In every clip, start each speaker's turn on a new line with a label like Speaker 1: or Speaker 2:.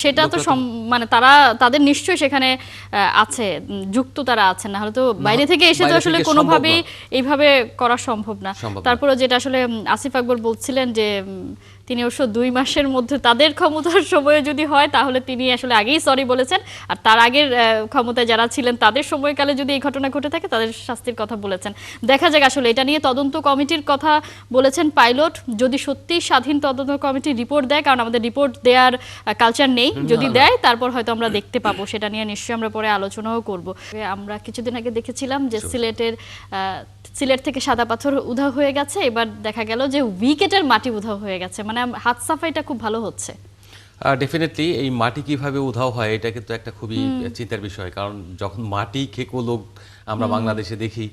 Speaker 1: সেটা তো মানে তাদের নিশ্চয়ই সেখানে আছে, যুক্ত তারা আছেন, না হলে তো বাইরে থেকে এসে তো আসলে কোনোভাবেই এইভাবে করা সম্ভব না। তারপরে যেটা আসলে আসিফ আকবর বলছিলেন যে তিনি অবশ্য 2 মাসের মধ্যে তাদের ক্ষমতার সময়ে যদি হয় তাহলে তিনি আসলে আগেই সরি বলেছেন, আর তার আগের ক্ষমতায় যারা ছিলেন তাদের সময়কালে যদি এই ঘটনা ঘটে থাকে তাদের শাস্তির কথা বলেছেন। দেখা যাক, আসলে এটা নিয়ে তদন্ত কমিটির কথা বলেছেন পাইলট। যদি সত্যি স্বাধীন তদন্ত কমিটি রিপোর্ট দেয়, কারণ আমাদের রিপোর্ট দেওয়ার কালচার নেই, যদি দেয় তারপর হয়তো আমরা দেখতে পাবো, সেটা নিয়ে নিশ্চয়ই আমরা পরে আলোচনাও করব। আমরা কিছুদিন আগে দেখেছিলাম যে সিলেট থেকে সাদা পাথর উধাও হয়ে গেছে, এবার দেখা গেল যে উইকেটের মাটি উধাও হয়ে গেছে, মানে হাত সাফাইটা খুব ভালো হচ্ছে।
Speaker 2: ডেফিনেটলি এই মাটি কিভাবে উধাও হয় এটা কিন্তু একটা খুবই চিন্তার বিষয়, কারণ যখন মাটি খেকো লোক আমরা বাংলাদেশে দেখি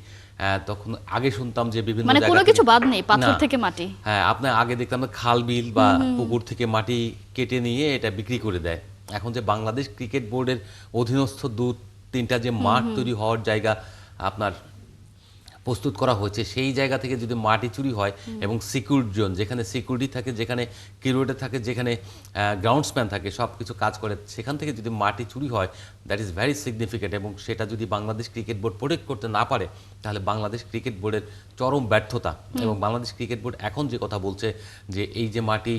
Speaker 2: তখন আগে শুনতাম যে বিভিন্ন
Speaker 1: মানে কোনো কিছু বাদ নেই, পাথর থেকে মাটি।
Speaker 2: হ্যাঁ, আপনার আগে দেখতাম খাল বিল বা পুকুর থেকে মাটি কেটে নিয়ে এটা বিক্রি করে দেয়। এখন যে বাংলাদেশ ক্রিকেট বোর্ডের অধীনস্থ 2-3টা যে মাঠ তৈরি হওয়ার জায়গা আপনার প্রস্তুত করা হয়েছে, সেই জায়গা থেকে যদি মাটি চুরি হয় এবং সিকিউর জোন, যেখানে সিকিউরিটি থাকে, যেখানে কিউরেটর থাকে, যেখানে গ্রাউন্ডসম্যান থাকে, সব কিছু কাজ করে, সেখান থেকে যদি মাটি চুরি হয়, দ্যাট ইজ ভেরি সিগনিফিকেন্ট। এবং সেটা যদি বাংলাদেশ ক্রিকেট বোর্ড প্রোটেক্ট করতে না পারে তাহলে বাংলাদেশ ক্রিকেট বোর্ডের চরম ব্যর্থতা। এবং বাংলাদেশ ক্রিকেট বোর্ড এখন যে কথা বলছে যে এই যে মাটি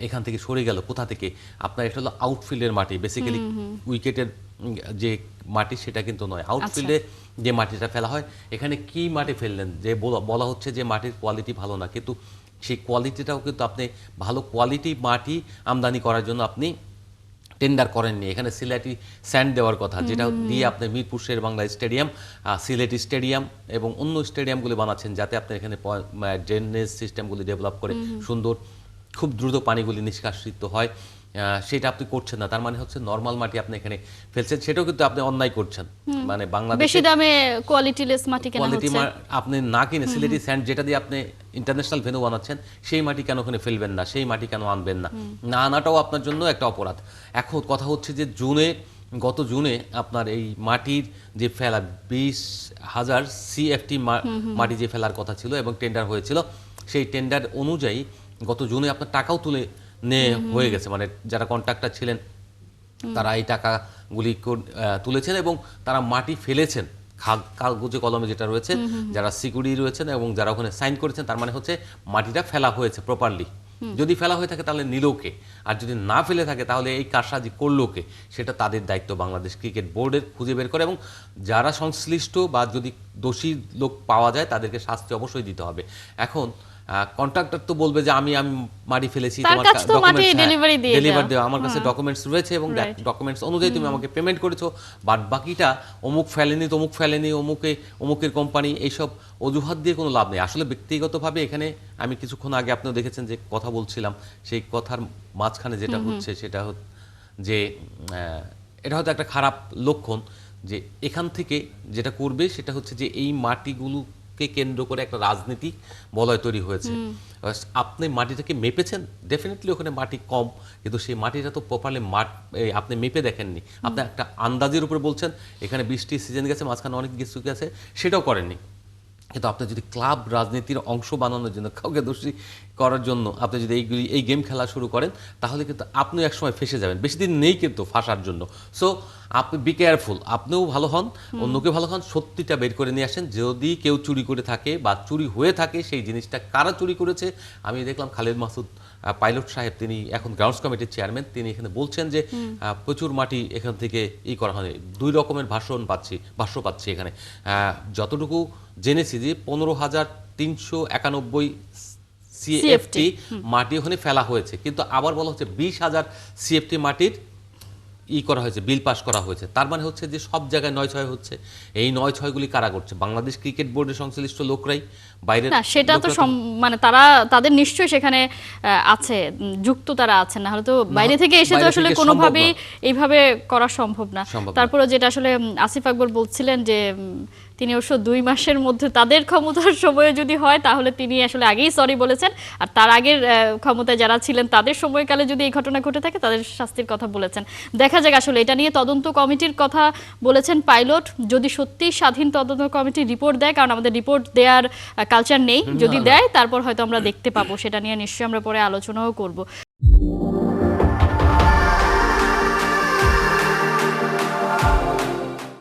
Speaker 2: এখান থেকে সরে গেল, কোথা থেকে, আপনার এটা হলো আউটফিল্ডের মাটি, বেসিক্যালি উইকেটের যে মাটি সেটা কিন্তু নয়, আউটফিল্ডে যে মাটিটা ফেলা হয়। এখানে কি মাটি ফেললেন, যে বলা হচ্ছে যে মাটির কোয়ালিটি ভালো না, কিন্তু সেই কোয়ালিটিটাও কিন্তু আপনি ভালো কোয়ালিটি মাটি আমদানি করার জন্য আপনি টেন্ডার করেননি। এখানে সিলেটি স্যান্ড দেওয়ার কথা, যেটা দিয়ে আপনি মিরপুর শের বাংলা স্টেডিয়াম, সিলেটি স্টেডিয়াম এবং অন্য স্টেডিয়ামগুলি বানাচ্ছেন, যাতে আপনি এখানে ড্রেনেজ সিস্টেমগুলি ডেভেলপ করে সুন্দর খুব দ্রুত পানিগুলি নিষ্কাশিত হয়, সেটা আপনি করছেন না। তার মানে হচ্ছে নরমাল মাটি আপনি এখানে ফেলছেন, সেটাও কিন্তু আপনি অন্যায় করছেন। মানে বাংলাদেশে
Speaker 1: বেশি দামে কোয়ালিটিলেস মাটি কেনা হচ্ছে,
Speaker 2: আপনি না কিনে সিলেটি স্যান্ড যেটা দিয়ে আপনি ইন্টারন্যাশনাল ভেন্যু বানাচ্ছেন, সেই মাটি কেন ওখানে ফেলবেন না, সেই মাটি কেন আনবেন না, না আনাটাও আপনার জন্য একটা অপরাধ। এখন কথা হচ্ছে যে গত জুনে আপনার এই মাটির যে ফেলা 20,000 CFT মাটি যে ফেলার কথা ছিল এবং টেন্ডার হয়েছিল, সেই টেন্ডার অনুযায়ী গত জুনে আপনার টাকাও তুলে হয়ে গেছে। মানে যারা কন্ট্রাক্টর ছিলেন তারা এই টাকাগুলি তুলেছেন এবং তারা মাটি ফেলেছেন কাগজে কলমে যেটা রয়েছে, যারা সিকিউরিটি রয়েছেন এবং যারা ওখানে সাইন করেছেন, তার মানে হচ্ছে মাটিটা ফেলা হয়েছে প্রপারলি। যদি ফেলা হয়ে থাকে তাহলে নিলোকে, আর যদি না ফেলে থাকে তাহলে এই কারসাজি করলোকে, সেটা তাদের দায়িত্ব বাংলাদেশ ক্রিকেট বোর্ডের খুঁজে বের করে, এবং যারা সংশ্লিষ্ট বা যদি দোষী লোক পাওয়া যায় তাদেরকে শাস্তি অবশ্যই দিতে হবে। এখন কন্ট্রাক্টর তো বলবে যে আমি মাটি ফেলেছি, তোমার ডেলিভারি দেওয়া, আমার কাছে ডকুমেন্টস রয়েছে এবং ডকুমেন্টস অনুযায়ী তুমি আমাকে পেমেন্ট করেছো, বাট বাকিটা অমুক ফেলেনি, তমুক ফেলেনি, অমুকের কোম্পানি, এইসব অজুহাত দিয়ে কোনো লাভ নেই। আসলে ব্যক্তিগতভাবে এখানে আমি কিছুক্ষণ আগে আপনিও দেখেছেন যে কথা বলছিলাম, সেই কথার মাঝখানে যেটা হচ্ছে সেটা যে এটা হয়তো একটা খারাপ লক্ষণ, যে এখান থেকে যেটা করবে সেটা হচ্ছে যে এই মাটিগুলো কেন্দ্র করে একটা রাজনীতিক বলয় তৈরি হয়েছে। আপনি মাটিটাকে মেপেছেন, ডেফিনেটলি ওখানে মাটি কম, কিন্তু সেই মাটিটা তো প্রপারলি আপনি মেপে দেখেননি, আপনি একটা আন্দাজের উপরে বলছেন এখানে 20টি সিজন গেছে, মাঝখানে অনেক কিছু গেছে, সেটাও করেননি। কিন্তু আপনি যদি ক্লাব রাজনীতির অংশ বানানোর জন্য, কাউকে দোষী করার জন্য আপনি যদি এই গেম খেলা শুরু করেন, তাহলে কিন্তু আপনিও একসময় ফেসে যাবেন, বেশি দিন নেই কিন্তু ফাঁসার জন্য। সো আপনি বি কেয়ারফুল, আপনিও ভালো হন, অন্যকে ভালো হন, সত্যিটা বের করে নিয়ে আসেন। যদি কেউ চুরি করে থাকে বা চুরি হয়ে থাকে, সেই জিনিসটা কারা চুরি করেছে। আমি দেখলাম খালেদ মাসুদ পাইলট সাহেব, তিনি এখন গ্রাউন্ডস কমিটির চেয়ারম্যান, তিনি এখানে বলছেন যে প্রচুর মাটি এখান থেকে করা হয়। 2 রকমের ভাষ্য পাচ্ছি এখানে। যতটুকু জেনেছি যে 15,391 CFT মাটি ওখানে ফেলা হয়েছে, কিন্তু আবার বলা হচ্ছে 20,000 CFT মাটির করা হয়েছে, বিল পাস করা হয়েছে। তার মানে হচ্ছে যে সব জায়গায় 9-6 হচ্ছে। এই 9-6গুলি কারা করছে? বাংলাদেশ ক্রিকেট বোর্ডের সংশ্লিষ্ট লোকরাই, বাইরের
Speaker 1: না, সেটা তো মানে তাদের নিশ্চয়ই সেখানে আছে, যুক্ত তারা আছেন, না হলে তো বাইরে থেকে এসে তো আসলে কোনোভাবেই এইভাবে করা সম্ভব না। তারপরে যেটা আসলে আসিফ আকবর বলছিলেন যে তিনি অবশ্য 2 মাসের মধ্যে তাদের ক্ষমতার সময়ে যদি হয় তাহলে তিনি আসলে আগেই সরি বলেছেন, আর তার আগের ক্ষমতায় যারা ছিলেন তাদের সময়কালে যদি এই ঘটনা ঘটে থাকে তাদের শাস্তির কথা বলেছেন। দেখা যাক, আসলে এটা নিয়ে তদন্ত কমিটির কথা বলেছেন পাইলট। যদি সত্যি স্বাধীন তদন্ত কমিটি রিপোর্ট দেয়, কারণ আমাদের রিপোর্ট দেওয়ার কালচার নেই, যদি দেয় তারপর হয়তো আমরা দেখতে পাবো, সেটা নিয়ে নিশ্চয়ই আমরা পরে আলোচনাও করব।